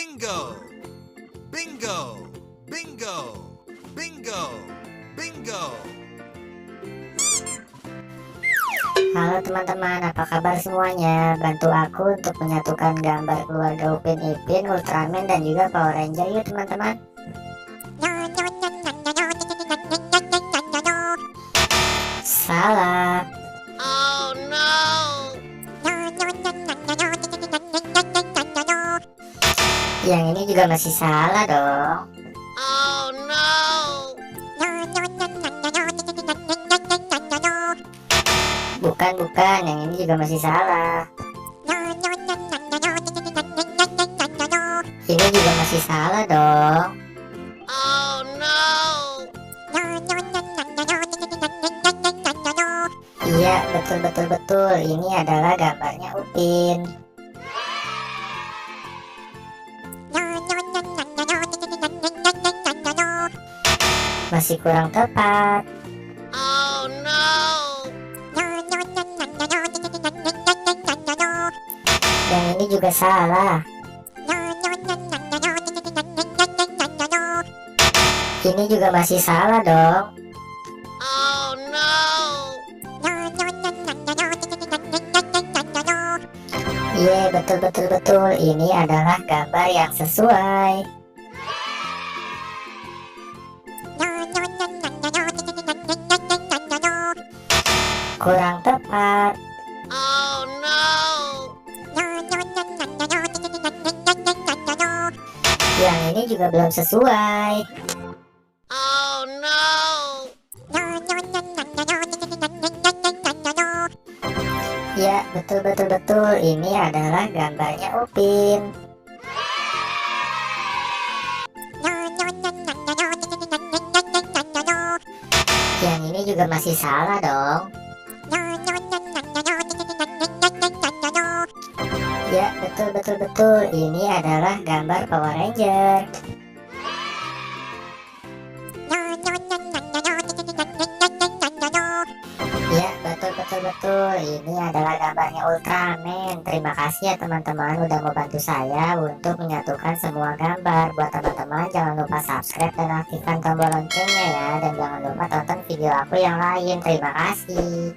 Bingo! Bingo! Bingo! Bingo! Bingo! Halo teman-teman, apa kabar semuanya? Bantu aku untuk menyatukan gambar keluarga Upin Ipin, Ultraman, dan juga Power Ranger yuk teman-teman. Salah. Oh no! Yang ini juga masih salah dong. Oh no! Bukan, yang ini juga masih salah. Ini juga masih salah dong. Oh no! Iya, betul. Ini adalah gambarnya Upin. Masih kurang tepat. Oh no! Yang ini juga salah. Ini juga masih salah dong. Oh no! Iya, betul. Ini adalah gambar yang sesuai. Kurang tepat. Oh no! Yang ini juga belum sesuai. Oh no! Ya, betul. Ini adalah gambarnya Upin. Yang ini juga masih salah dong. Ya, betul. Ini adalah gambar Power Ranger. Ya, betul. Ini adalah gambarnya Ultraman. Terima kasih ya teman-teman udah membantu saya untuk menyatukan semua gambar. Buat teman-teman jangan lupa subscribe dan aktifkan tombol loncengnya ya. Dan jangan lupa tonton video aku yang lain. Terima kasih.